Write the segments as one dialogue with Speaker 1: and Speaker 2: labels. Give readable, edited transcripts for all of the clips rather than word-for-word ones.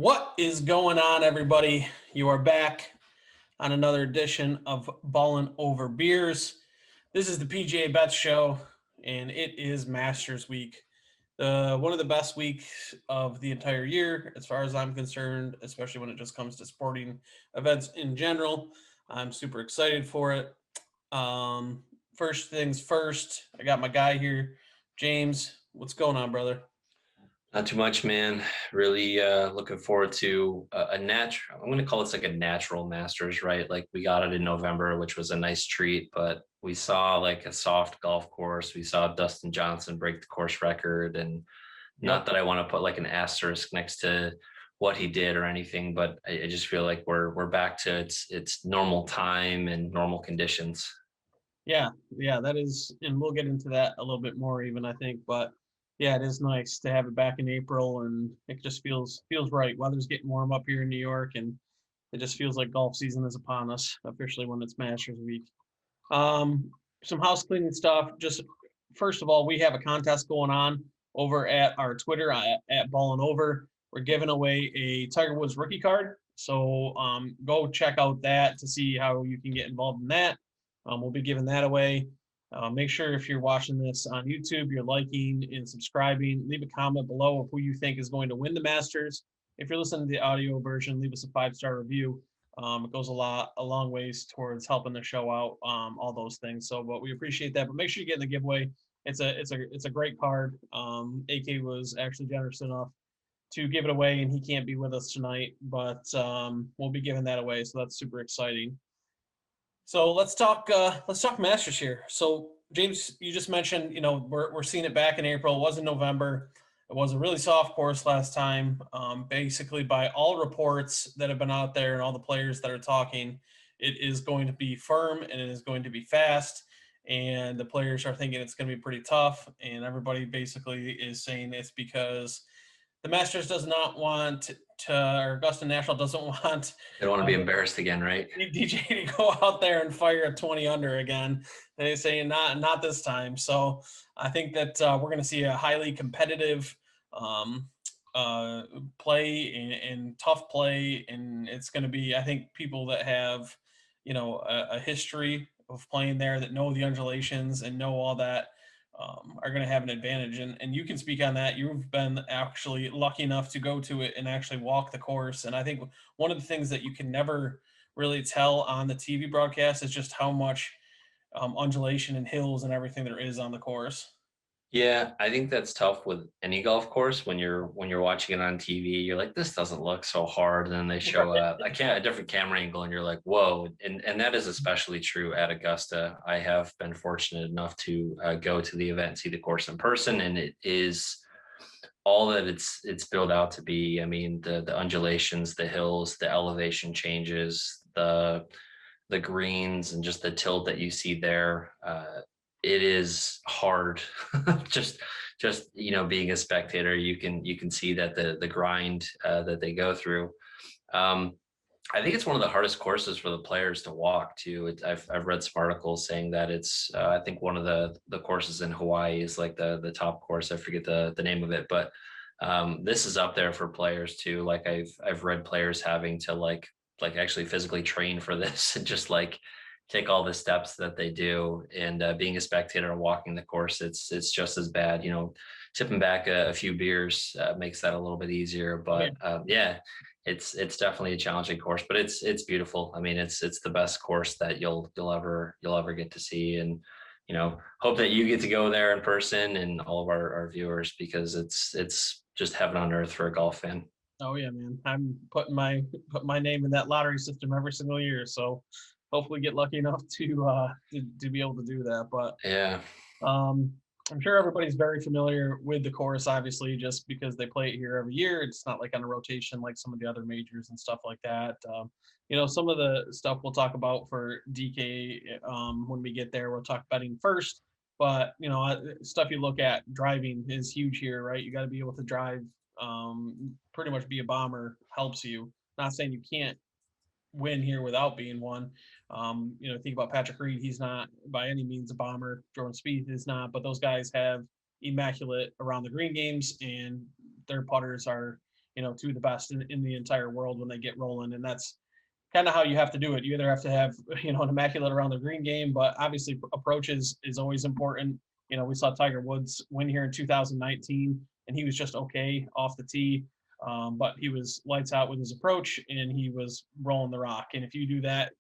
Speaker 1: What is going on, everybody? You are back on another edition of Ballin Over Beers. This is the PGA Bets Show, and it is Masters Week. One of the best weeks of the entire year, as far as I'm concerned, especially when it just comes to sporting events in general. I'm super excited for it. First things first, I got my guy here, James. What's going on, brother?
Speaker 2: Not too much, man. Really looking forward to a natural. I'm going to call this like a natural Masters, right? Like we got it in November, which was a nice treat, but we saw like a soft golf course. We saw Dustin Johnson break the course record, and not
Speaker 1: Yep.
Speaker 2: that I want to put like an asterisk next to what he did or anything, but I just feel like we're back to its normal time and normal conditions.
Speaker 1: Yeah, that is, and we'll get into that a little bit more even, I think. But yeah, it is nice to have it back in April, and it just feels right. Weather's getting warm up here in New York, and it just feels like golf season is upon us officially when it's Masters Week. Um, some house cleaning stuff. Just first of all, we have a contest going on over at our Twitter at Ballin' Over. We're giving away a Tiger Woods rookie card. So go check out that to see how you can get involved in that. We'll be giving that away. Make sure if you're watching this on YouTube, you're liking and subscribing. Leave a comment below of who you think is going to win the Masters. If you're listening to the audio version, leave us a 5-star review. It goes a long ways towards helping the show out, all those things. So, but we appreciate that. But make sure you get in the giveaway. It's a great card. AK was actually generous enough to give it away, and he can't be with us tonight, but we'll be giving that away. So that's super exciting. So let's talk Masters here. So James, you just mentioned, we're seeing it back in April. It was in November. It was a really soft course last time. Basically, by all reports that have been out there and all the players that are talking, it is going to be firm and it is going to be fast. And the players are thinking it's going to be pretty tough. And everybody basically is saying it's because the Masters does not want to, or Augusta National doesn't want
Speaker 2: They don't want to be
Speaker 1: uh,
Speaker 2: embarrassed again, right?
Speaker 1: DJ to go out there and fire a 20 under again. They say not this time. So I think that we're going to see a highly competitive um, play and tough play, and it's going to be, I think, people that have a history of playing there, that know the undulations and know all that, are going to have an advantage. And you can speak on that. You've been actually lucky enough to go to it and actually walk the course. And I think one of the things that you can never really tell on the TV broadcast is just how much undulation and hills and everything there is on the course.
Speaker 2: Yeah, I think that's tough with any golf course when you're watching it on TV. You're like, this doesn't look so hard, and then they show a different camera angle, and you're like, whoa. And that is especially true at Augusta. I have been fortunate enough to go to the event and see the course in person, and it is all that it's built out to be. I mean, the undulations, the hills, the elevation changes, the greens, and just the tilt that you see there. It is hard. just being a spectator, you can see that the grind that they go through. Um, I think it's one of the hardest courses for the players to walk too. I've read some articles saying that it's I think one of the courses in Hawaii is like the top course. I forget the name of it, but this is up there for players too. Like I've read players having to like actually physically train for this and just like take all the steps that they do. And being a spectator and walking the course, it's just as bad. Tipping back a few beers makes that a little bit easier. But yeah, it's definitely a challenging course, but it's beautiful. I mean, it's the best course that you'll ever get to see. And hope that you get to go there in person, and all of our viewers, because it's just heaven on earth for a golf fan.
Speaker 1: Oh yeah, man. I'm put my name in that lottery system every single year. So hopefully get lucky enough to be able to do that. But
Speaker 2: Yeah.
Speaker 1: Um, I'm sure everybody's very familiar with the course, obviously, just because they play it here every year. It's not like on a rotation like some of the other majors and stuff like that. Some of the stuff we'll talk about for DK when we get there. We'll talk betting first, but stuff you look at, driving is huge here, right? You got to be able to drive, pretty much be a bomber helps you. Not saying you can't win here without being one. Think about Patrick Reed. He's not by any means a bomber. Jordan Spieth is not, but those guys have immaculate around the green games, and their putters are two of the best in the entire world when they get rolling. And that's kind of how you have to do it. You either have to have, an immaculate around the green game, but obviously approach is always important. We saw Tiger Woods win here in 2019, and he was just okay off the tee. But he was lights out with his approach, and he was rolling the rock. And if you do that,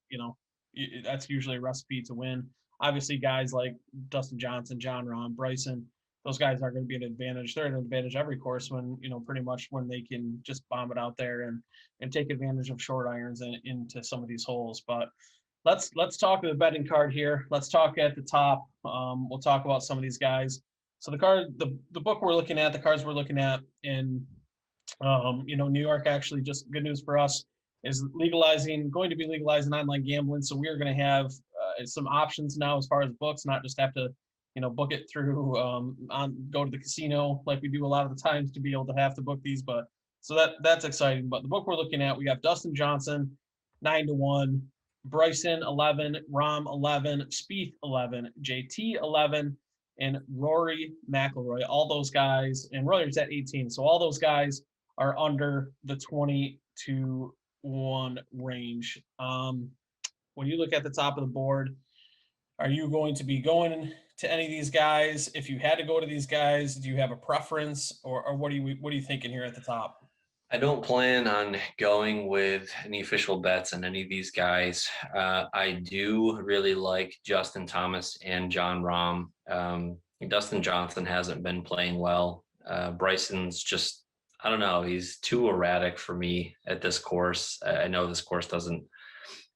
Speaker 1: that's usually a recipe to win. Obviously, guys like Dustin Johnson, John Rahm, Bryson, those guys are going to be an advantage. They're an advantage every course when, pretty much when they can just bomb it out there and take advantage of short irons into some of these holes. But let's talk the betting card here. Let's talk at the top. We'll talk about some of these guys. So the book we're looking at, the cards we're looking at in New York, actually, just good news for us, is going to be legalizing online gambling. So we are going to have some options now as far as books, not just have to, book it through go to the casino like we do a lot of the times to be able to have to book these. But so that's exciting. But the book we're looking at, we got Dustin Johnson 9-1, Bryson 11, Rahm 11, Spieth 11, JT 11, and Rory McIlroy. All those guys, and Rory's at 18. So all those guys are under the 20-1 range. When you look at the top of the board, are you going to be going to any of these guys? If you had to go to these guys, do you have a preference, or what are you thinking here at the top?
Speaker 2: I don't plan on going with any official bets on any of these guys. I do really like Justin Thomas and John Rahm. Dustin Johnson hasn't been playing well. Bryson's just, I don't know, he's too erratic for me at this course. I know this course doesn't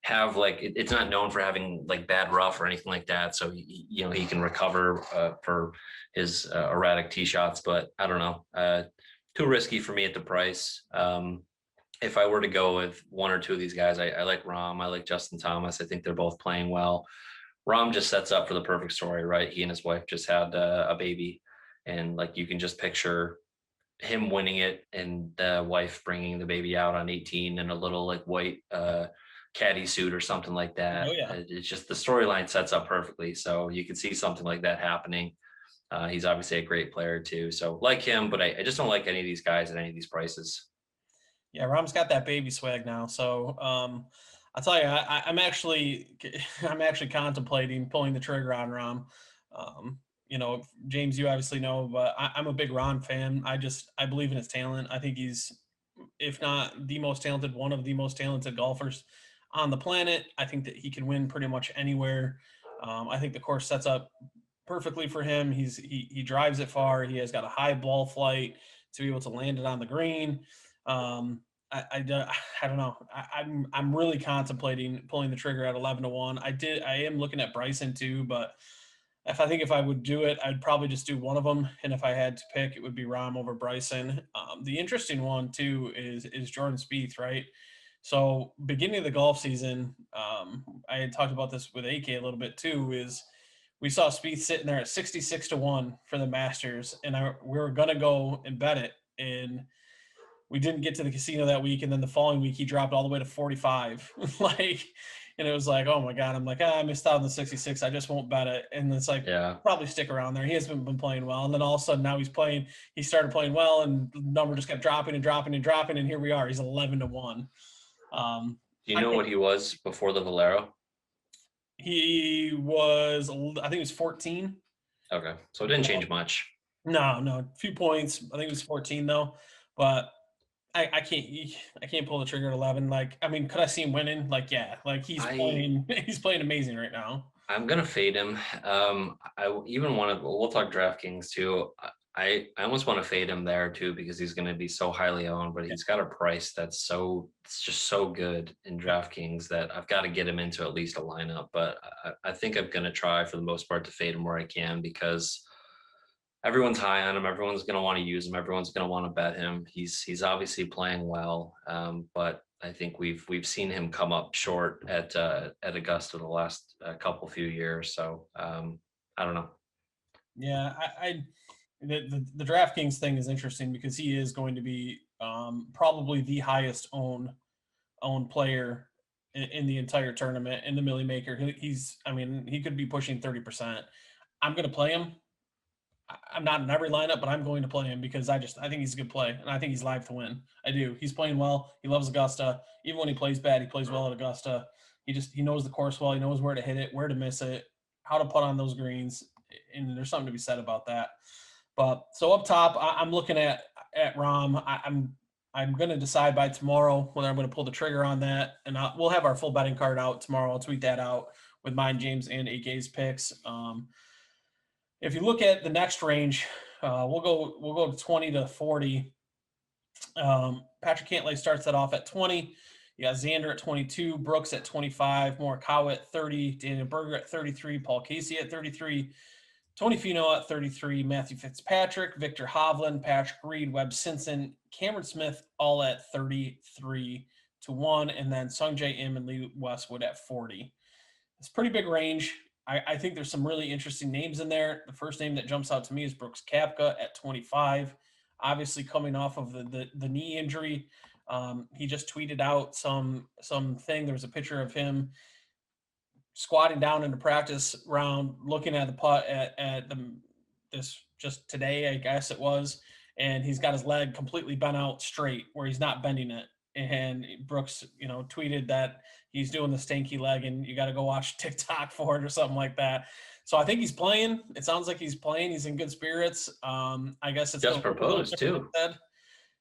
Speaker 2: have it's not known for having like bad rough or anything like that. So, he can recover for his erratic tee shots, but I don't know. Too risky for me at the price. If I were to go with one or two of these guys, I like Rahm. I like Justin Thomas. I think they're both playing well. Rahm just sets up for the perfect story, right? He and his wife just had a baby, and you can just picture him winning it and the wife bringing the baby out on 18 in a little white caddy suit or something like that.
Speaker 1: Oh yeah.
Speaker 2: It's just the storyline sets up perfectly. So you can see something like that happening. He's obviously a great player too. So like him, but I just don't like any of these guys at any of these prices.
Speaker 1: Yeah, Rahm's got that baby swag now. So I'll tell you, I'm actually I'm actually contemplating pulling the trigger on Rahm. James, you obviously know, but I'm a big Rahm fan. I believe in his talent. I think he's, if not the most talented, one of the most talented golfers on the planet. I think that he can win pretty much anywhere. I think the course sets up perfectly for him. He drives it far. He has got a high ball flight to be able to land it on the green. I don't know. I'm really contemplating pulling the trigger at 11-1. I am looking at Bryson too, but if I would do it, I'd probably just do one of them. And if I had to pick, it would be Rahm over Bryson. The interesting one too is Jordan Spieth, right? So beginning of the golf season, I had talked about this with AK a little bit too. Is we saw Spieth sitting there at 66-1 for the Masters, and we were gonna go and bet it, and we didn't get to the casino that week, and then the following week he dropped all the way to 45. And it was like, oh my God. I'm like, I missed out on the 66. I just won't bet it. And it's like,
Speaker 2: Yeah.
Speaker 1: probably stick around there. He hasn't been playing well. And then all of a sudden now he started playing well, and the number just kept dropping and dropping and dropping. And here we are. He's 11-1.
Speaker 2: Do you know what he was before the Valero?
Speaker 1: He was, I think he was 14.
Speaker 2: Okay. So it didn't change much.
Speaker 1: No, a few points. I think it was 14 though, but I can't pull the trigger at 11. Could I see him winning? Yeah, he's playing amazing right now.
Speaker 2: I'm gonna fade him. I even want to. We'll talk DraftKings too. I almost want to fade him there too because he's going to be so highly owned, but he's got a price it's just so good in DraftKings that I've got to get him into at least a lineup. But I think I'm going to try for the most part to fade him where I can because everyone's high on him. Everyone's going to want to use him. Everyone's going to want to bet him. He's obviously playing well, but I think we've seen him come up short at Augusta the last few years. So I don't know.
Speaker 1: Yeah, the DraftKings thing is interesting because he is going to be probably the highest owned player in the entire tournament in the Millie Maker. He could be pushing 30%. I'm going to play him. I'm not in every lineup, but I'm going to play him because I think he's a good play, and I think he's live to win. I do. He's playing well. He loves Augusta. Even when he plays bad, he plays well at Augusta. He knows the course well. He knows where to hit it, where to miss it, how to put on those greens, and there's something to be said about that. But so up top, I'm looking at Rom. I'm going to decide by tomorrow whether I'm going to pull the trigger on that, and we'll have our full betting card out tomorrow. I'll tweet that out with mine, James, and AK's picks. If you look at the next range, we'll go to 20 to 40. Patrick Cantlay starts that off at 20. You got Xander at 22, Brooks at 25, Morikawa at 30, Daniel Berger at 33, Paul Casey at 33, Tony Finau at 33, Matthew Fitzpatrick, Victor Hovland, Patrick Reed, Webb Simpson, Cameron Smith, all at 33 to 1, and then Sung Jae Im and Lee Westwood at 40. It's a pretty big range. I think there's some really interesting names in there. The first name that jumps out to me is Brooks Koepka at 25. Obviously, coming off of the knee injury, he just tweeted out some thing. There was a picture of him squatting down in the practice round, looking at the putt at this just today, I guess it was, and he's got his leg completely bent out straight where he's not bending it. And Brooks, tweeted that he's doing the stanky leg, and you got to go watch TikTok for it or something like that. So I think he's playing. It sounds like he's playing. He's in good spirits. I guess it's
Speaker 2: Just
Speaker 1: going to look a little
Speaker 2: proposed
Speaker 1: different
Speaker 2: too.
Speaker 1: instead.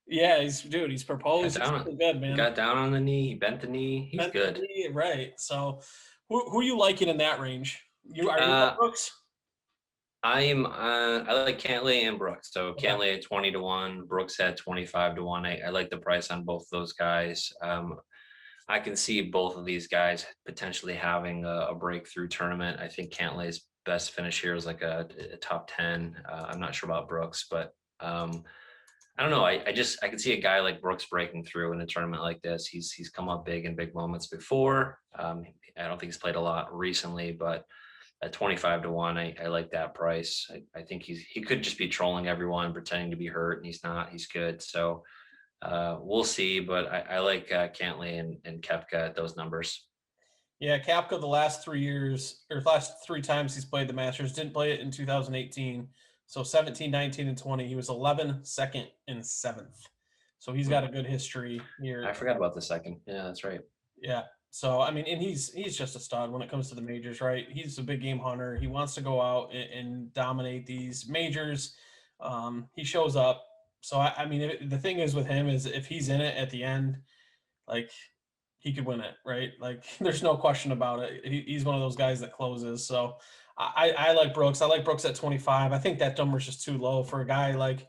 Speaker 1: Yeah, he's proposed. He's looking good, man.
Speaker 2: Got down on the knee, he bent the knee. He's
Speaker 1: Bent the
Speaker 2: good.
Speaker 1: knee, right? So, who are you liking in that range? You up, Brooks?
Speaker 2: I like Cantlay and Brooks. So
Speaker 1: Okay.
Speaker 2: Cantlay at 20 to 1, Brooks at 25 to 1. I like the price on both those guys. I can see both of these guys potentially having a breakthrough tournament. I think Cantlay's best finish here is like a top 10. I'm not sure about Brooks, but I don't know. I can see a guy like Brooks breaking through in a tournament like this. He's come up big in big moments before. I don't think he's played a lot recently, but at 25 to 1, I like that price. I think he could just be trolling everyone, pretending to be hurt, and he's not. He's good. So we'll see. But I like Cantlay and Koepka at those numbers.
Speaker 1: Yeah, Koepka the last 3 years or last 3 times he's played the Masters, didn't play it in 2018. So 17, 19, and 20, he was 11, 2nd, and 7th. So he's got a good history here.
Speaker 2: I forgot about the second. Yeah, that's right.
Speaker 1: Yeah. So I mean, and he's just a stud when it comes to the majors, right? He's a big game hunter. He wants to go out and dominate these majors. He shows up. So I mean, the thing is with him is if he's in it at the end, like he could win it, right? Like there's no question about it. He's one of those guys that closes. So I like Brooks. I like Brooks at 25. I think that number's just too low for a guy like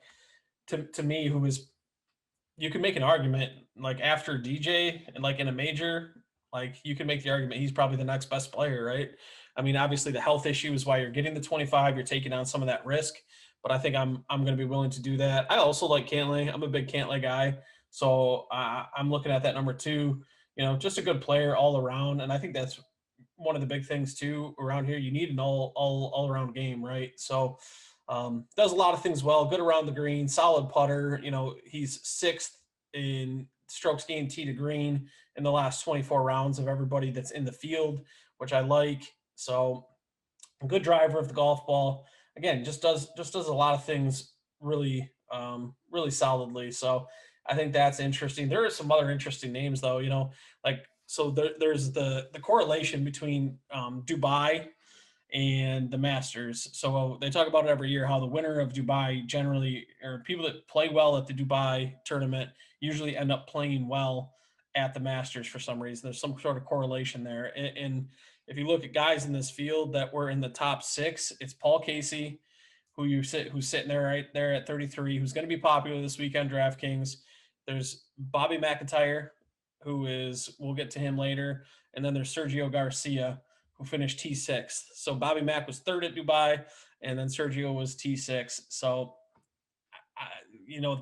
Speaker 1: to me who is. You can make an argument like after DJ and like in a major, like you can make the argument he's probably the next best player, right? I mean, obviously the health issue is why you're getting the 25. You're taking on some of that risk, but I think I'm going to be willing to do that. I also like Cantlay. I'm a big Cantlay guy, so I'm looking at that number 2. Just a good player all around, and I think that's one of the big things too around here. You need an all around game, right? So does a lot of things well. Good around the green, solid putter. He's 6th in strokes gained tee to green in the last 24 rounds of everybody that's in the field, which I like. So, a good driver of the golf ball. Again, just does a lot of things really, really solidly. So, I think that's interesting. There are some other interesting names though. So there's the correlation between Dubai and the Masters. So they talk about it every year how the winner of Dubai generally, or people that play well at the Dubai tournament, usually end up playing well at the Masters for some reason. There's some sort of correlation there. And if you look at guys in this field that were in the top 6, it's Paul Casey, who's sitting there right there at 33, who's going to be popular this weekend, DraftKings. There's Bobby McIntyre, we'll get to him later. And then there's Sergio Garcia, who finished T6. So Bobby Mack was 3rd at Dubai, and then Sergio was T6. So,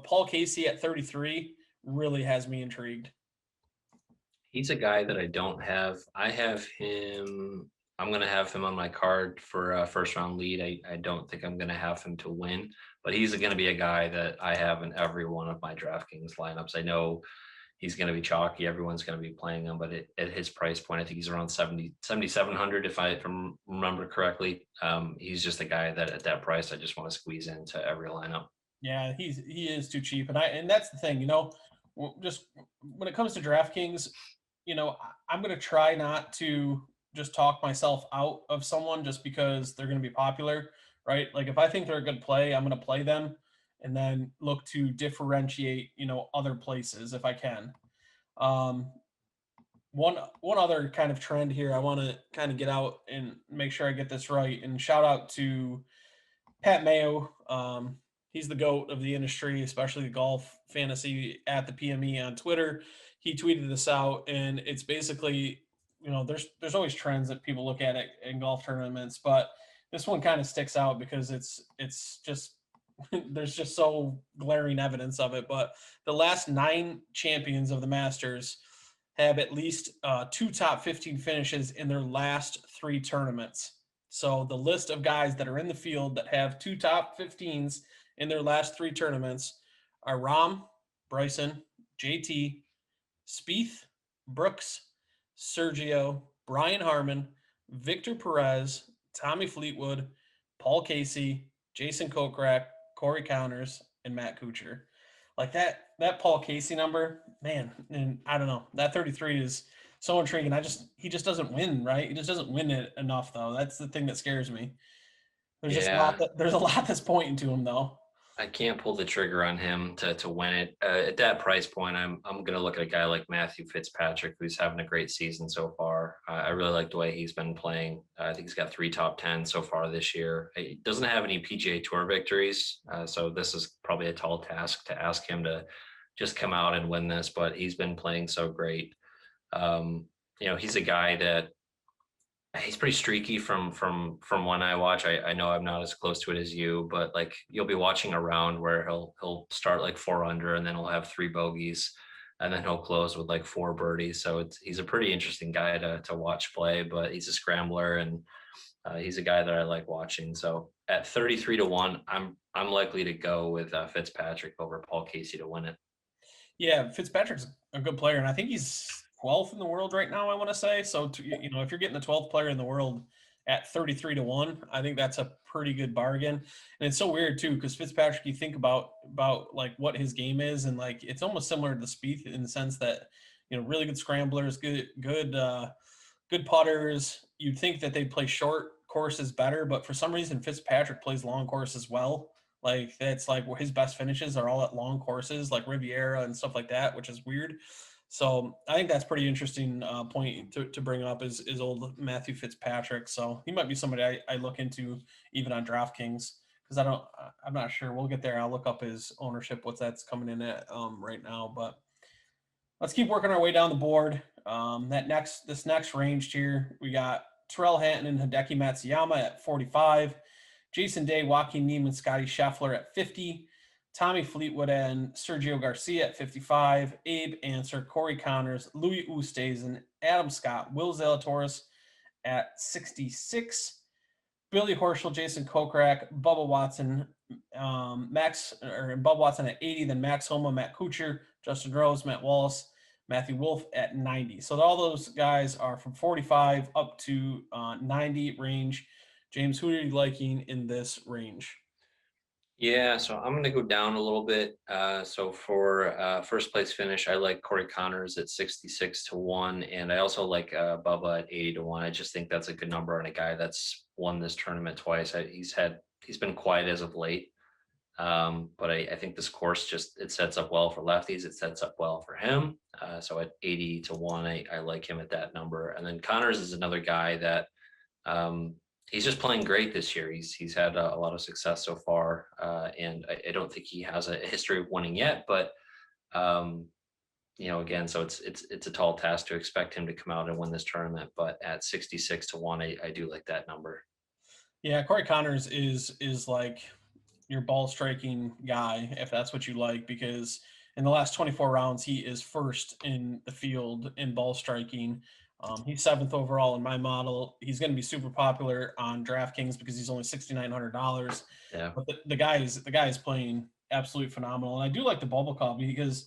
Speaker 1: Paul Casey at 33 really has me intrigued.
Speaker 2: He's a guy that I don't have. I have him. I'm going to have him on my card for a first round lead. I don't think I'm going to have him to win, but he's going to be a guy that I have in every one of my DraftKings lineups. I know he's going to be chalky. Everyone's going to be playing him, but at his price point, I think he's around 7,700 if I remember correctly. He's just a guy that at that price, I just want to squeeze into every lineup.
Speaker 1: Yeah, he is too cheap, and that's the thing, just when it comes to DraftKings, I'm gonna try not to just talk myself out of someone just because they're gonna be popular, right? Like if I think they're a good play, I'm gonna play them, and then look to differentiate, other places if I can. Um, one other kind of trend here I want to kind of get out and make sure I get this right, and shout out to Pat Mayo. He's the GOAT of the industry, especially the golf fantasy at the PME on Twitter. He tweeted this out, and it's basically, there's always trends that people look at it in golf tournaments, but this one kind of sticks out because it's just there's just so glaring evidence of it. But the last 9 champions of the Masters have at least 2 top 15 finishes in their last 3 tournaments. So the list of guys that are in the field that have 2 top 15s in their last 3 tournaments are Rahm, Bryson, JT, Spieth, Brooks, Sergio, Brian Harmon, Victor Perez, Tommy Fleetwood, Paul Casey, Jason Kokrak, Corey Connors, and Matt Kuchar. Like that Paul Casey number, man, and I don't know. That 33 is so intriguing. He just doesn't win, right? He just doesn't win it enough though. That's the thing that scares me.
Speaker 2: Yeah,
Speaker 1: There's a lot that's pointing to him though.
Speaker 2: I can't pull the trigger on him to win it. At that price point, I'm going to look at a guy like Matthew Fitzpatrick, who's having a great season so far. I really like the way he's been playing. I think he's got 3 top 10 so far this year. He doesn't have any PGA Tour victories, so this is probably a tall task to ask him to just come out and win this. But he's been playing so great. He's a guy that he's pretty streaky from when I watch. I know I'm not as close to it as you, but like you'll be watching a round where he'll start like 4 under and then he'll have 3 bogeys and then he'll close with like 4 birdies. So he's a pretty interesting guy to watch play, but he's a scrambler and he's a guy that I like watching. So at 33 to 1, I'm likely to go with Fitzpatrick over Paul Casey to win it.
Speaker 1: Yeah, Fitzpatrick's a good player, and I think he's 12th in the world right now. I want to say so. If you're getting the 12th player in the world at 33 to 1, I think that's a pretty good bargain. And it's so weird too because Fitzpatrick, you think about like what his game is, and like it's almost similar to Spieth in the sense that really good scramblers, good putters. You'd think that they'd play short courses better, but for some reason Fitzpatrick plays long courses well. Like that's like where his best finishes are all at long courses like Riviera and stuff like that, which is weird. So I think that's pretty interesting point to bring up is old Matthew Fitzpatrick. So he might be somebody I look into even on DraftKings because I'm not sure. We'll get there. I'll look up his ownership, what that's coming in at right now. But let's keep working our way down the board. This next range here, we got Terrell Hatton and Hideki Matsuyama at 45. Jason Day, Joaquin Niemann, Scotty Scheffler at 50. Tommy Fleetwood and Sergio Garcia at 55. Abe Answer, Corey Connors, Louis Oosthuizen, Adam Scott, Will Zalatoris at 66. Billy Horschel, Jason Kokrak, Bubba Watson, Bubba Watson at 80. Then Max Homa, Matt Kuchar, Justin Rose, Matt Wallace, Matthew Wolf at 90. So all those guys are from 45 up to 90 range. James, who are you liking in this range?
Speaker 2: Yeah, so I'm going to go down a little bit. So for first place finish, I like Corey Connors at 66 to 1. And I also like Bubba at 80 to 1. I just think that's a good number on a guy that's won this tournament twice. He's been quiet as of late. But I think this course it sets up well for lefties. It sets up well for him. So at 80 to 1, I like him at that number. And then Connors is another guy that he's just playing great this year. He's had a lot of success so far, and I don't think he has a history of winning yet. But again, so it's a tall task to expect him to come out and win this tournament. But at 66 to 1, I do like that number.
Speaker 1: Yeah, Corey Connors is like your ball striking guy, if that's what you like, because in the last 24 rounds, he is first in the field in ball striking. He's 7th overall in my model. He's going to be super popular on DraftKings because he's only $6,900.
Speaker 2: Yeah.
Speaker 1: But the guy is playing absolutely phenomenal. And I do like the bubble call because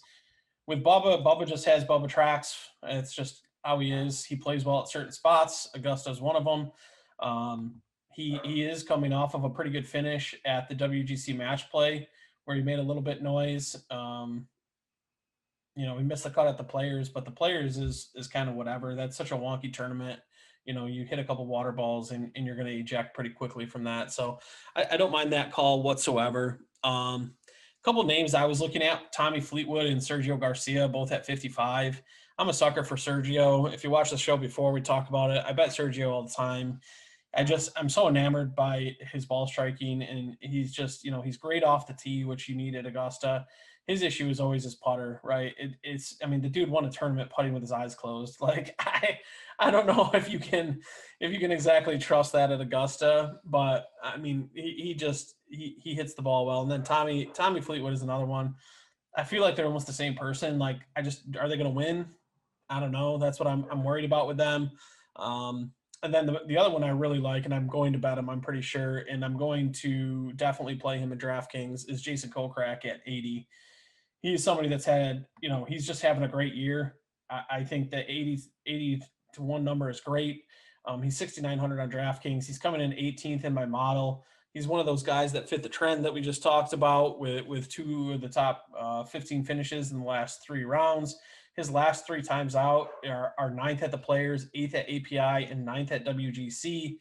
Speaker 1: with Bubba, Bubba just has Bubba tracks. It's just how he is. He plays well at certain spots. Augusta is one of them. He is coming off of a pretty good finish at the WGC match play where he made a little bit noise. He missed the cut at the players, but the players is kind of whatever. That's such a wonky tournament. You hit a couple water balls and you're going to eject pretty quickly from that. So I don't mind that call whatsoever. A couple names I was looking at: Tommy Fleetwood and Sergio Garcia, both at 55. I'm a sucker for Sergio. If you watched the show before, we talked about it. I bet Sergio all the time. I'm so enamored by his ball striking, and he's just, he's great off the tee, which you need at Augusta. His issue is always his putter, right? I mean, the dude won a tournament putting with his eyes closed. Like, I don't know if you can exactly trust that at Augusta, but I mean, he hits the ball well. And then Tommy Fleetwood is another one. I feel like they're almost the same person. Like, are they going to win? I don't know. That's what I'm worried about with them. And then the other one I really like, and I'm going to bet him, I'm pretty sure, and I'm going to definitely play him in DraftKings, is Jason Kokrak at 80. He's somebody that's he's just having a great year. I think the 80 to 1 number is great. He's 6,900 on DraftKings. He's coming in 18th in my model. He's one of those guys that fit the trend that we just talked about with two of the top 15 finishes in the last 3 rounds. His last 3 times out are ninth at the Players, eighth at API, and ninth at WGC.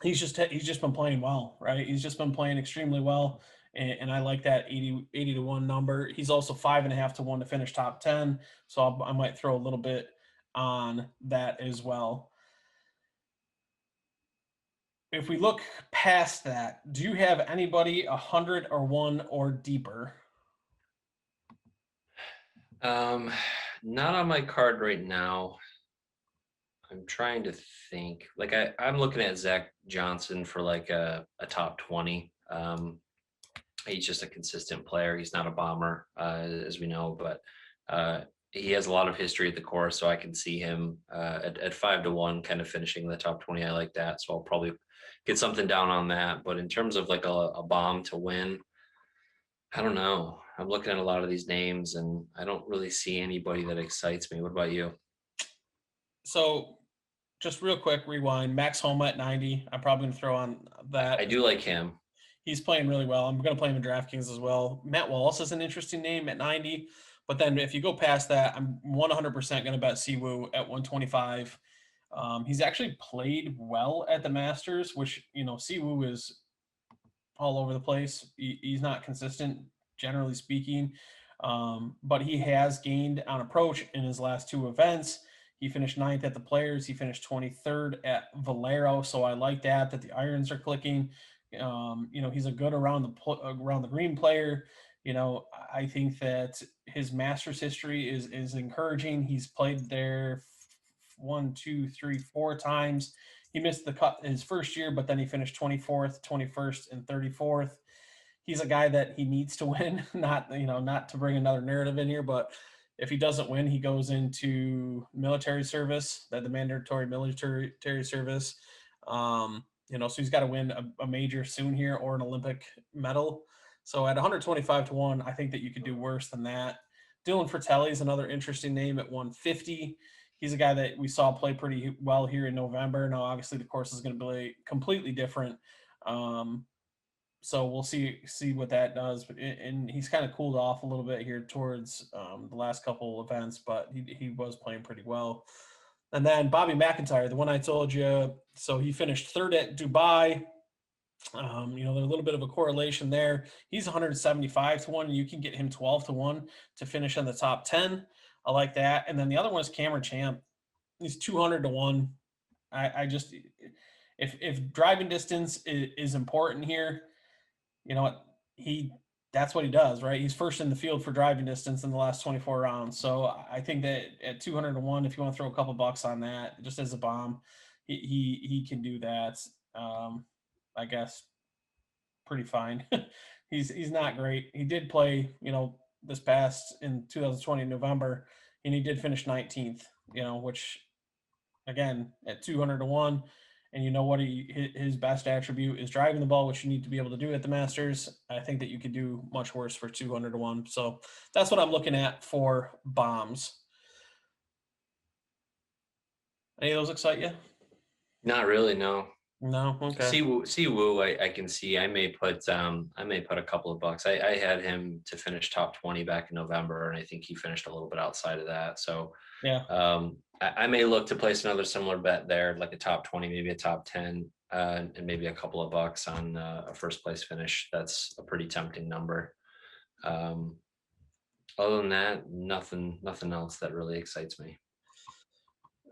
Speaker 1: He's just been playing well, right? He's just been playing extremely well, and I like that 80 to 1 number. He's also 5.5 to 1 to finish top 10, so I might throw a little bit on that as well. If we look past that, do you have anybody 100 or 1 or deeper?
Speaker 2: Not on my card right now. I'm trying to think. Like I'm looking at Zach Johnson for like a top 20. He's just a consistent player. He's not a bomber, as we know, but he has a lot of history at the course, so I can see him at 5 to 1 kind of finishing the top 20. I like that. So I'll probably get something down on that. But in terms of like a bomb to win, I don't know. I'm looking at a lot of these names and I don't really see anybody that excites me. What about you?
Speaker 1: So just real quick, rewind. Max Homa at 90. I'm probably going to throw on that
Speaker 2: I
Speaker 1: as
Speaker 2: do like
Speaker 1: well.
Speaker 2: him.
Speaker 1: He's playing really well. I'm going to play him in DraftKings as well. Matt Wallace is an interesting name at 90. But then if you go past that, I'm 100% going to bet Siwoo at 125. He's actually played well at the Masters, which, Siwoo is all over the place. He's not consistent, generally speaking, but he has gained on approach in his last 2 events. He finished ninth at the Players. He finished 23rd at Valero. So I like that the irons are clicking. He's a good around the green player. I think that his Masters history is encouraging. He's played there 1, 2, 3, 4 times. He missed the cut his first year, but then he finished 24th, 21st, and 34th. He's a guy that he needs to win, not to bring another narrative in here, but if he doesn't win, he goes into military service, the mandatory military service. So he's got to win a major soon here or an Olympic medal. So at 125 to 1, I think that you could do worse than that. Dylan Fratelli is another interesting name at 150. He's a guy that we saw play pretty well here in November. Now, obviously, the course is going to be completely different. So we'll see what that does. And he's kind of cooled off a little bit here towards the last couple of events, but he was playing pretty well. And then Bobby McIntyre, the one I told you, so he finished third at Dubai. There's a little bit of a correlation there. He's 175 to 1. And you can get him 12 to 1 to finish in the top 10. I like that. And then the other one is Cameron Champ. He's 200 to 1. I just, if driving distance is important here, you know what, that's what he does, right? He's first in the field for driving distance in the last 24 rounds. So I think that at 200 to 1, if you want to throw a couple bucks on that, just as a bomb, he can do that. I guess pretty fine. He's not great. He did play, this past in 2020 November, and he did finish 19th. Which again at 200 to 1, and you know what his best attribute is driving the ball, which you need to be able to do at the Masters, I think that you could do much worse for 200 to 1. So that's what I'm looking at for bombs. Any of those excite you?
Speaker 2: Not really, no.
Speaker 1: No? Okay.
Speaker 2: See Woo, I can see. I may put a couple of bucks. I had him to finish top 20 back in November, and I think he finished a little bit outside of that. So
Speaker 1: Yeah.
Speaker 2: I may look to place another similar bet there, like a top 20, maybe a top 10, and maybe a couple of bucks on a first place finish. That's a pretty tempting number. Um, other than that, nothing else that really excites me.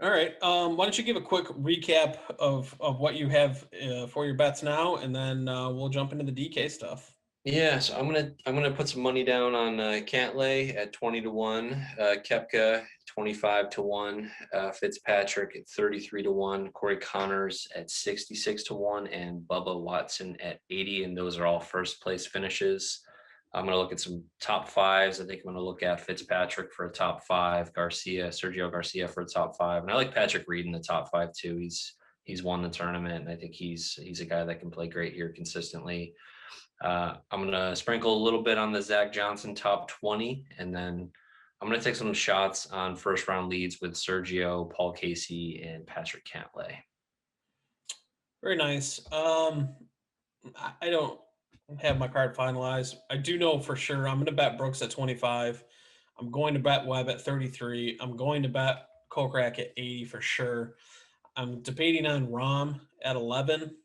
Speaker 1: All right. Why don't you give a quick recap of what you have for your bets now, and then we'll jump into the DK stuff.
Speaker 2: Yeah, so I'm gonna put some money down on Cantlay at 20 to 1, Kepka 25 to 1, Fitzpatrick at 33 to 1, Corey Connors at 66 to 1, and Bubba Watson at 80. And those are all first place finishes. I'm gonna look at some top fives. I think I'm gonna look at Fitzpatrick for a top five, Sergio Garcia for a top five. And I like Patrick Reed in the top five too. He's won the tournament, and I think he's a guy that can play great here consistently. I'm going to sprinkle a little bit on the Zach Johnson top 20, and then I'm going to take some shots on first round leads with Sergio, Paul Casey, and Patrick Cantlay.
Speaker 1: Very nice. I don't have my card finalized. I do know for sure I'm going to bet Brooks at 25. I'm going to bet Webb at 33. I'm going to bet Kokrak at 80 for sure. I'm debating on Rom at 11.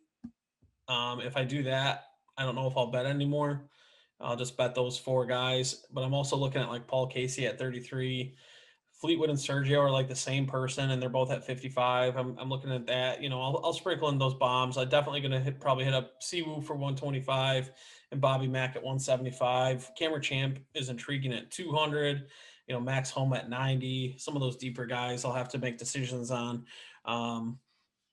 Speaker 1: If I do that, I don't know if I'll bet anymore. I'll just bet those four guys. But I'm also looking at like Paul Casey at 33. Fleetwood and Sergio are like the same person, and they're both at 55. I'm looking at that. You know, I'll sprinkle in those bombs. I'm definitely going to probably hit up Siwoo for 125 and Bobby Mack at 175. Cameron Champ is intriguing at 200. You know, Max Home at 90. Some of those deeper guys I'll have to make decisions on.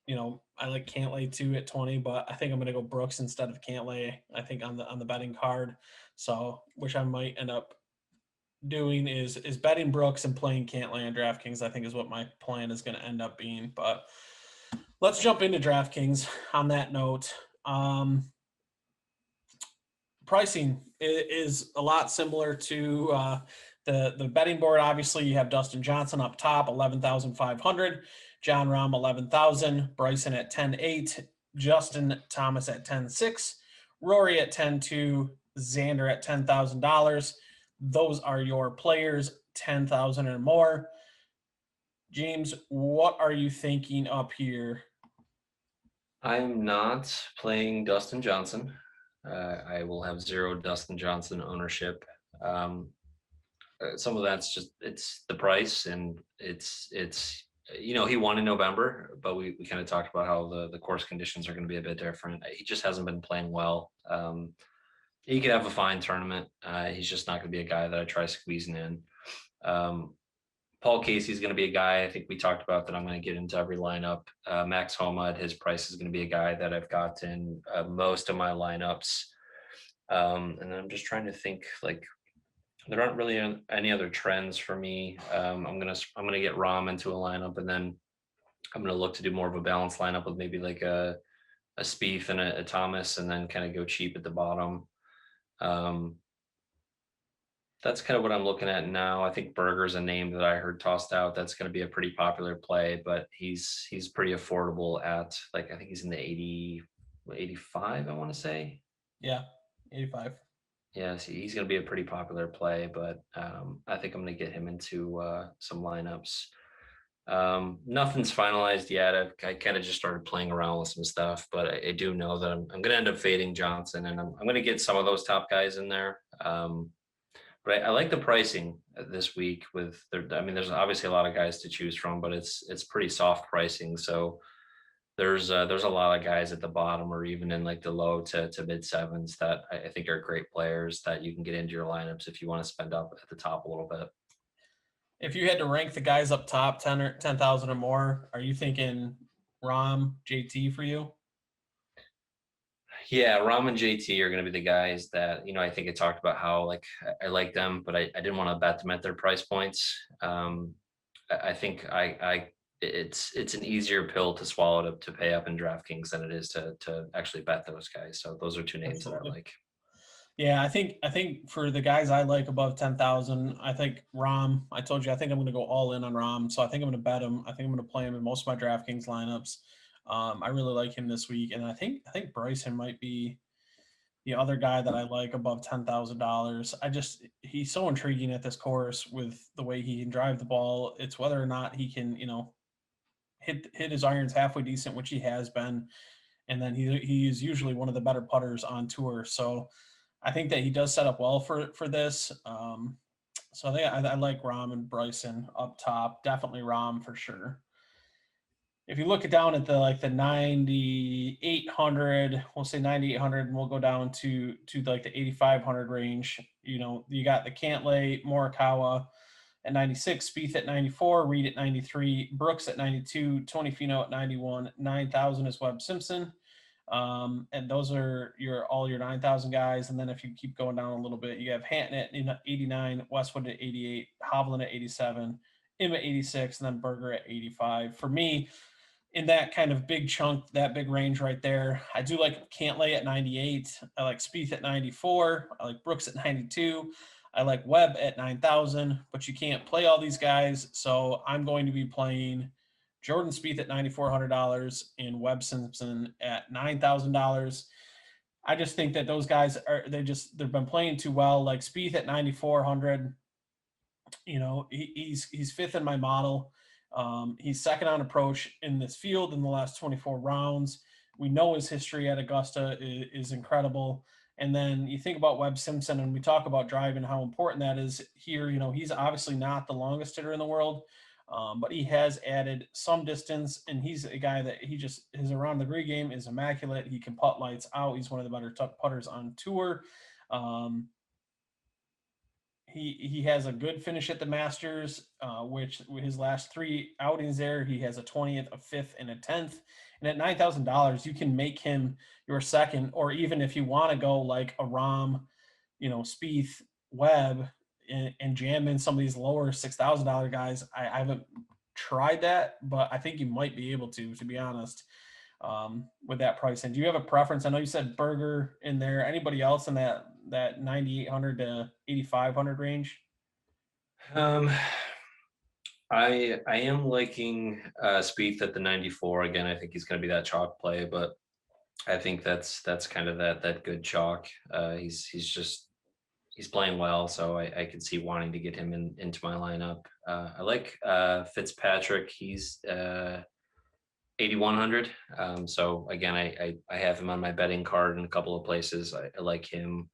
Speaker 1: You know, I like Cantlay too at 20, but I think I'm going to go Brooks instead of Cantlay. I think on the betting card, so which I might end up doing is betting Brooks and playing Cantlay on DraftKings. I think is what my plan is going to end up being. But let's jump into DraftKings. On that note, pricing is a lot similar to the betting board. Obviously, you have Dustin Johnson up top, 11,500. John Rahm, 11,000. Bryson at 10,800. Justin Thomas at 10,600. Rory at 10,200. Xander at $10,000. Those are your players, 10,000 or more. James, what are you thinking up here?
Speaker 2: I'm not playing Dustin Johnson. I will have zero Dustin Johnson ownership. Some of that's just it's the price, and it's you know, he won in November, but we kind of talked about how the course conditions are going to be a bit different. He just hasn't been playing well. He could have a fine tournament. He's just not going to be a guy that I try squeezing in. Paul Casey is going to be a guy I think we talked about that I'm going to get into every lineup. Max Homa at his price is going to be a guy that I've got in most of my lineups. And then I'm just trying to think, like, there aren't really any other trends for me. I'm gonna get Rom into a lineup, and then I'm gonna look to do more of a balanced lineup with maybe like a Spieth and a Thomas, and then kind of go cheap at the bottom. That's kind of what I'm looking at now. I think Berger's a name that I heard tossed out. That's going to be a pretty popular play, but he's pretty affordable at, like, I think he's in the 80, 85, I want to say.
Speaker 1: Yeah, 85.
Speaker 2: Yeah, so he's going to be a pretty popular play, but I think I'm going to get him into some lineups. Nothing's finalized yet. I kind of just started playing around with some stuff, but I do know that I'm going to end up fading Johnson, and I'm going to get some of those top guys in there. But I like the pricing this week with I mean, there's obviously a lot of guys to choose from, but it's pretty soft pricing. So there's a lot of guys at the bottom or even in like the low to mid sevens that I think are great players that you can get into your lineups if you want to spend up at the top a little bit.
Speaker 1: If you had to rank the guys up top 10,000 or more, are you thinking Rom, JT for you?
Speaker 2: Yeah, Rom and JT are going to be the guys that, you know, I think I talked about how, like, I like them, but I didn't want to bet them at their price points. I think I it's an easier pill to swallow to pay up in DraftKings than it is to actually bet those guys. So those are two names that I
Speaker 1: Absolutely.
Speaker 2: like.
Speaker 1: Yeah, I think for the guys I like above 10,000, I think Rom. I told you I think I'm going to go all in on Rom. So I think I'm going to bet him. I think I'm going to play him in most of my DraftKings lineups. I really like him this week, and I think Bryson might be the other guy that I like above $10,000. He's so intriguing at this course with the way he can drive the ball. It's whether or not he can hit his irons halfway decent, which he has been, and then he's usually one of the better putters on tour. So I think that he does set up well for this. So I think I like Rom and Bryson up top. Definitely Rom for sure. If you look it down at the 9,800, we'll say 9,800, and we'll go down to like the 8,500 range. You got the Cantlay, Morikawa at 96, Spieth at 94, Reed at 93, Brooks at 92, Tony Finau at 91, 9,000 is Webb Simpson. And those are all your 9,000 guys. And then if you keep going down a little bit, you have Hanton at 89, Westwood at 88, Hovland at 87, Im at 86, and then Berger at 85. For me, in that kind of big chunk, that big range right there, I do like Cantlay at 98. I like Spieth at 94. I like Brooks at 92. I like Webb at 9,000, but you can't play all these guys. So I'm going to be playing Jordan Spieth at $9,400 and Webb Simpson at $9,000. I just think that those guys they've been playing too well. Like Spieth at 9,400, he's fifth in my model. He's second on approach in this field in the last 24 rounds. We know his history at Augusta is incredible. And then you think about Webb Simpson, and we talk about driving, how important that is here. He's obviously not the longest hitter in the world, but he has added some distance, and he's a guy that his around the green game is immaculate. He can putt lights out. He's one of the better putters on tour. Um, he has a good finish at the Masters, which with his last three outings there, he has a 20th, a fifth, and a 10th. And at $9,000, you can make him your second, or even if you want to go like a Rom, Spieth, Webb, and jam in some of these lower $6,000 guys. I haven't tried that, but I think you might be able to be honest, with that price. And do you have a preference? I know you said Berger in there. Anybody else in that 9,800 to 8,500 range?
Speaker 2: Um, I am liking Spieth at the 94 again. I think he's going to be that chalk play, but I think that's kind of that good chalk. He's playing well, so I could see wanting to get him into my lineup. I like Fitzpatrick. He's 8,100. So again, I have him on my betting card in a couple of places. I like him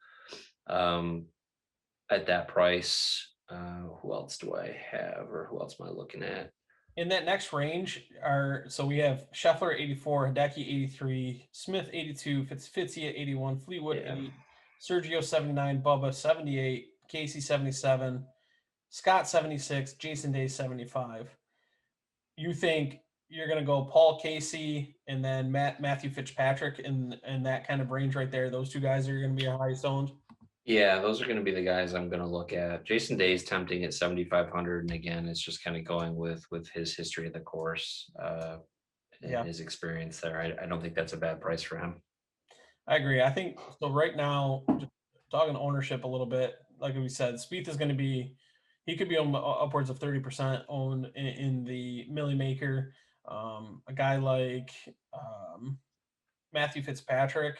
Speaker 2: at that price. Who else do I have, or who else am I looking at?
Speaker 1: In that next range so we have Scheffler 84, Hideki 83, Smith 82, Fitzy at 81, Fleetwood
Speaker 2: Yeah,
Speaker 1: 8, Sergio 79, Bubba 78, Casey 77, Scott 76, Jason Day 75. You think you're going to go Paul Casey and then Matthew Fitzpatrick in that kind of range right there? Those two guys are going to be your highest owned.
Speaker 2: yeah, those are going to be the guys I'm going to look at. Jason Day is tempting at 7,500, and again, it's just kind of going with his history of the course and
Speaker 1: Yeah,
Speaker 2: his experience there. I don't think that's a bad price for him.
Speaker 1: I agree. I think so. Right now, just talking ownership a little bit, like we said, Spieth is going to be, he could be upwards of 30% owned in the Millie Maker. A guy like Matthew Fitzpatrick,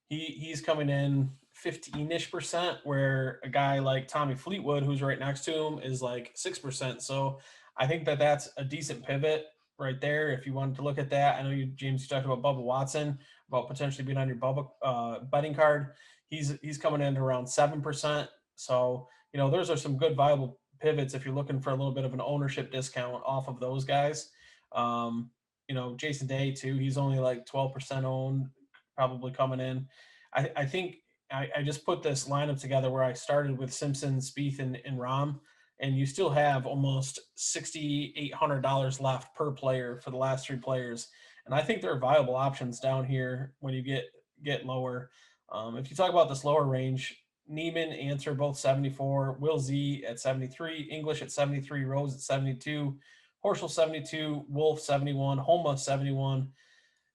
Speaker 1: he's coming in 15-ish%, where a guy like Tommy Fleetwood, who's right next to him, is like 6%. So I think that that's a decent pivot right there. If you wanted to look at that, I know James, you talked about Bubba Watson, about potentially being on your Bubba betting card. He's coming in around 7%. So those are some good viable pivots if you're looking for a little bit of an ownership discount off of those guys. Um, Jason Day too. He's only like 12% owned, probably coming in. I think I just put this lineup together where I started with Simpson, Spieth, and Rom, and you still have almost $6,800 left per player for the last three players, and I think there are viable options down here when you get lower. If you talk about this lower range, Neiman, Answer both 74, Will Z at 73, English at 73, Rose at 72, Horschel 72, Wolf 71, Homa 71,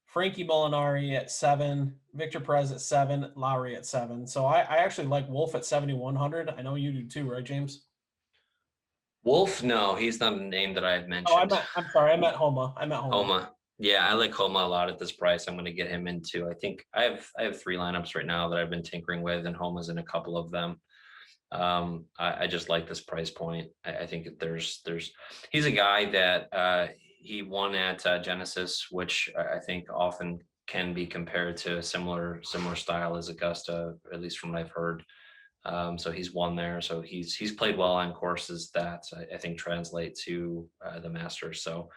Speaker 1: Frankie Molinari at 7, Victor Perez at 7, Lowry at 7. So I actually like Wolf at 7,100. I know you do too, right, James?
Speaker 2: Wolf, no, he's not a name that I had
Speaker 1: Oh,
Speaker 2: mentioned.
Speaker 1: I'm sorry, I meant Homa. I meant Homa.
Speaker 2: Homa. Yeah, I like Homa a lot at this price. I'm going to get him into. I think I have 3 lineups right now that I've been tinkering with, and Homa's in a couple of them. I just like this price point. I think that there's he's a guy that he won at Genesis, which I think often can be compared to a similar style as Augusta, at least from what I've heard. So he's won there. So he's played well on courses that I think translate to the Masters. So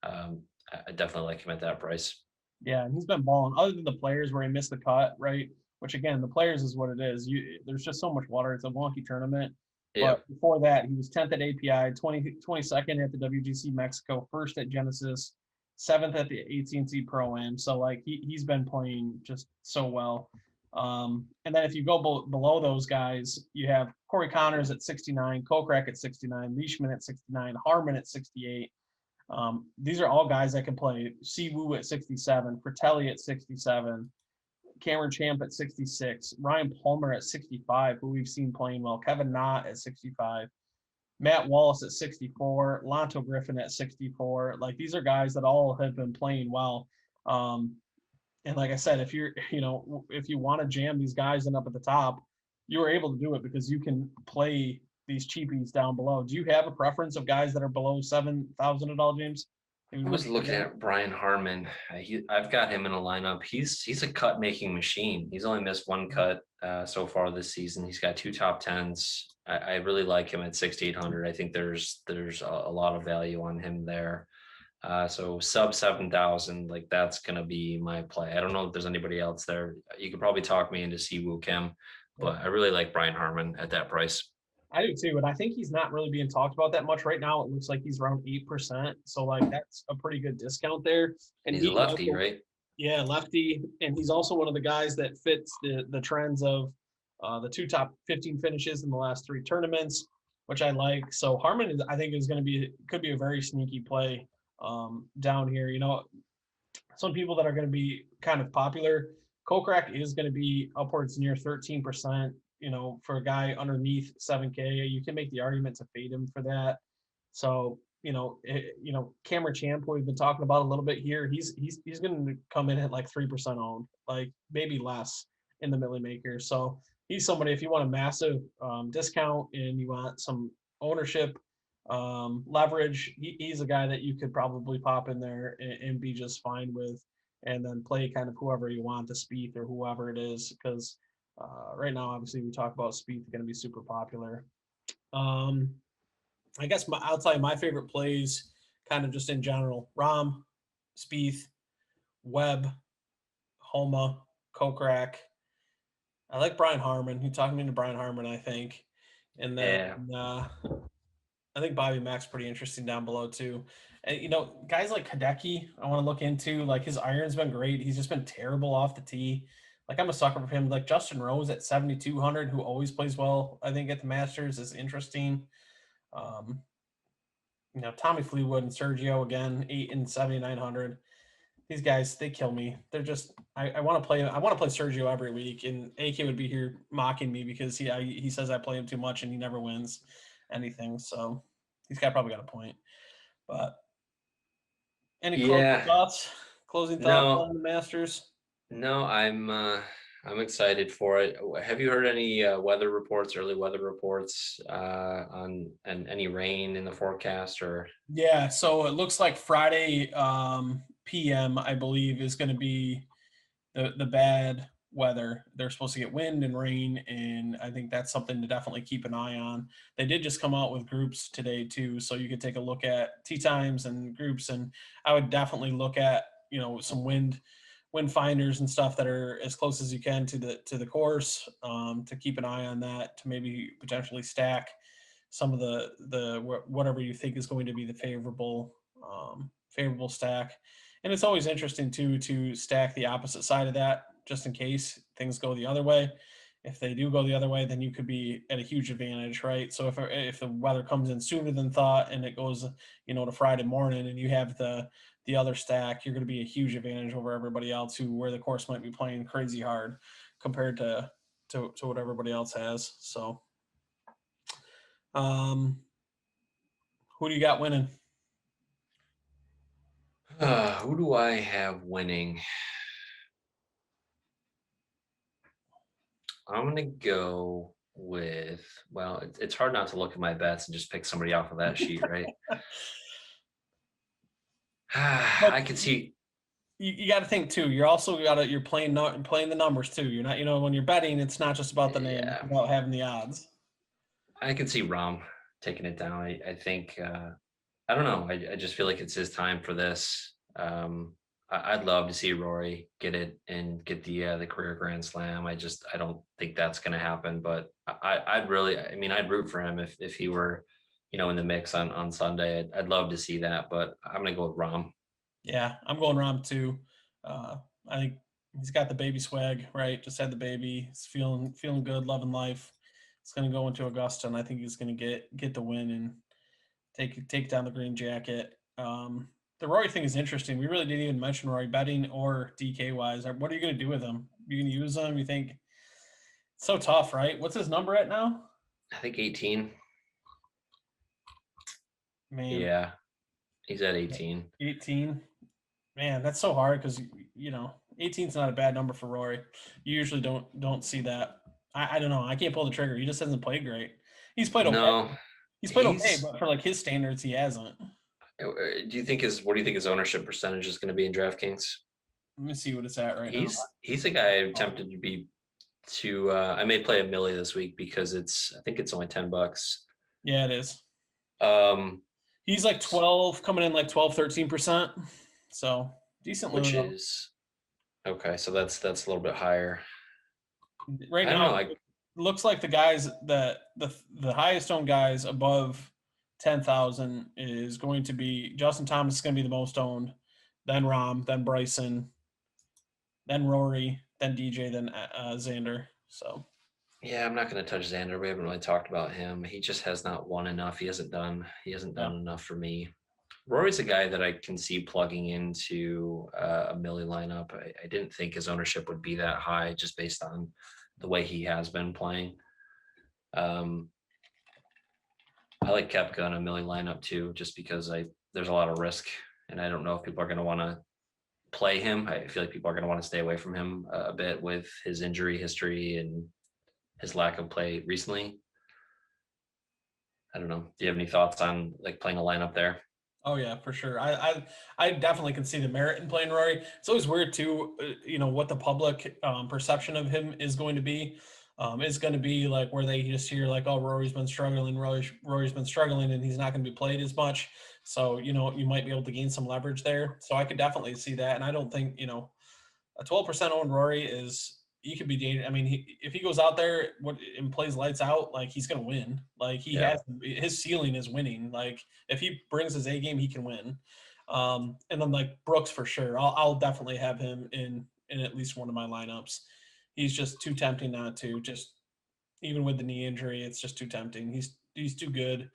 Speaker 2: um, I definitely like him at that price.
Speaker 1: Yeah, and he's been balling. Other than the players where he missed the cut, right? Which again, the players is what it is. There's just so much water. It's a wonky tournament.
Speaker 2: Yeah,
Speaker 1: But before that, he was 10th at API, 22nd at the WGC Mexico, first at Genesis, seventh at the AT&T Pro Am. So like he's been playing just so well. And then if you go below those guys, you have Corey Connors at 69, Kokrak at 69, Leishman at 69, Harmon at 68. These are all guys that can play. Siwoo at 67, Fratelli at 67, Cameron Champ at 66, Ryan Palmer at 65, who we've seen playing well, Kevin Knott at 65, Matt Wallace at 64, Lonto Griffin at 64. Like these are guys that all have been playing well. Um, and like I said, if you're, if you want to jam these guys in up at the top, you are able to do it because you can play these cheapies down below. Do you have a preference of guys that are below 7,000 at all, James?
Speaker 2: I was looking at Brian Harmon. I've got him in a lineup. He's a cut making machine. He's only missed one cut so far this season. He's got 2 top 10s. I really like him at 6,800. I think there's a lot of value on him there. So sub 7,000, like that's gonna be my play. I don't know if there's anybody else there. You could probably talk me into Siwoo Kim, but I really like Brian Harmon at that price.
Speaker 1: I do too, and I think he's not really being talked about that much right now. It looks like he's around 8%, so like that's a pretty good discount there.
Speaker 2: And
Speaker 1: And
Speaker 2: he's a
Speaker 1: he
Speaker 2: lefty,
Speaker 1: also,
Speaker 2: right?
Speaker 1: yeah, lefty, and he's also one of the guys that fits the trends of the two top 15 finishes in the last 3 tournaments, which I like. So Harmon is, I think, is going to be could be a very sneaky play down here. Some people that are going to be kind of popular. Kokrak is going to be upwards near 13%. For a guy underneath 7K, you can make the argument to fade him for that. So, Cameron Champ, who we've been talking about a little bit here, he's going to come in at like 3% owned, like maybe less in the Millie Maker. So he's somebody, if you want a massive discount and you want some ownership leverage, he's a guy that you could probably pop in there and be just fine with, and then play kind of whoever you want, the Spieth or whoever it is, because right now, obviously, we talk about Spieth going to be super popular. Um, I guess I'll tell you my favorite plays, kind of just in general: Rom, Spieth, Webb, Homa, Kokrak. I like Brian Harmon. You talking me into Brian Harmon, I think, and then
Speaker 2: Yeah.
Speaker 1: I think Bobby Mack's pretty interesting down below too. And guys like Hideki, I want to look into. Like his iron's been great. He's just been terrible off the tee. Like I'm a sucker for him. Like Justin Rose at 7,200, who always plays well. I think at the Masters is interesting. Um, Tommy Fleetwood and Sergio again, 8 and 7,900. These guys, they kill me. They're just. I want to play. I want to play Sergio every week, and AK would be here mocking me because he says I play him too much and he never wins anything. So he's probably got a point. But any closing
Speaker 2: Yeah.
Speaker 1: thoughts? Closing thoughts
Speaker 2: No,
Speaker 1: on the Masters?
Speaker 2: no, I'm excited for it. Have you heard any weather reports, early weather reports on and any rain in the forecast or?
Speaker 1: Yeah. So it looks like Friday PM, I believe, is going to be the bad weather. They're supposed to get wind and rain, and I think that's something to definitely keep an eye on. They did just come out with groups today too, so you could take a look at tee times and groups, and I would definitely look at some wind finders and stuff that are as close as you can to the course, to keep an eye on that, to maybe potentially stack some of the whatever you think is going to be the favorable stack. And it's always interesting too to stack the opposite side of that, just in case things go the other way. if they do go the other way, then you could be at a huge advantage, right? So if the weather comes in sooner than thought and it goes, to Friday morning and you have the other stack, you're going to be a huge advantage over everybody else who where the course might be playing crazy hard compared to what everybody else has. So, um, who do you got winning?
Speaker 2: Who do I have winning? I'm gonna go with. Well, it's hard not to look at my bets and just pick somebody off of that sheet, right?
Speaker 1: But
Speaker 2: I could see.
Speaker 1: you got to think too. You're also you're playing the numbers too. You're not, when you're betting, it's not just about the name; it's
Speaker 2: Yeah,
Speaker 1: about having the odds.
Speaker 2: I can see Rom taking it down. I think. I don't know. I just feel like it's his time for this. I'd love to see Rory get it and get the career Grand Slam. I don't think that's going to happen. But I'd really, I mean, I'd root for him if he were, in the mix on Sunday. I'd love to see that. But I'm going to go with Rom.
Speaker 1: Yeah, I'm going Rom too. I think he's got the baby swag, right? Just had the baby. He's feeling good, loving life. He's going to go into Augusta, and I think he's going to get the win and take down the green jacket. The Rory thing is interesting. We really didn't even mention Rory betting or DK wise. What are you going to do with him? You going to use him? You think it's so tough, right? What's his number at now?
Speaker 2: I think 18.
Speaker 1: Man,
Speaker 2: Yeah, he's at 18.
Speaker 1: 18. Man, that's so hard because 18 is not a bad number for Rory. You usually don't see that. I don't know. I can't pull the trigger. He just hasn't played great. He's played okay.
Speaker 2: No,
Speaker 1: He's played okay,
Speaker 2: he's.
Speaker 1: but for like his standards, he hasn't.
Speaker 2: What do you think his ownership percentage is going to be in DraftKings?
Speaker 1: Let me see what it's at right now.
Speaker 2: He's a guy I'm tempted to I may play a millie this week because I think it's only $10.
Speaker 1: Yeah, it is.
Speaker 2: Um
Speaker 1: He's like 12, coming in like 12, 13%. So decently
Speaker 2: which
Speaker 1: low.
Speaker 2: is okay, so that's a little bit higher.
Speaker 1: Right
Speaker 2: I don't
Speaker 1: now,
Speaker 2: know.
Speaker 1: it looks like the guys that the highest owned guys above 10,000 is going to be Justin Thomas is going to be the most owned, then Rom, then Bryson, then Rory, then DJ, then Xander. So
Speaker 2: Yeah, I'm not going to touch Xander. We haven't really talked about him. He just has not won enough. He hasn't done
Speaker 1: yeah,
Speaker 2: enough for me. Rory's a guy that I can see plugging into a millie lineup. I didn't think his ownership would be that high just based on the way he has been playing. I like Kepka in a millie lineup too, just because there's a lot of risk, and I don't know if people are going to want to play him. I feel like people are going to want to stay away from him a bit with his injury history and his lack of play recently. I don't know. Do you have any thoughts on like playing a lineup there?
Speaker 1: oh yeah, for sure. I definitely can see the merit in playing Rory. It's always weird too, what the public perception of him is going to be. Is going to be like where they just hear like, oh, Rory's been struggling, Rory's been struggling, and he's not going to be played as much. So you might be able to gain some leverage there. So I could definitely see that, and I don't think a 12% owned Rory is he could be dangerous. I mean, if he goes out there and plays lights out, like he's gonna win. Like
Speaker 2: Yeah.
Speaker 1: his ceiling is winning. Like if he brings his A game, he can win. And then like Brooks for sure. I'll definitely have him in at least one of my lineups. He's just too tempting not to. Just even with the knee injury, it's just too tempting. He's too good.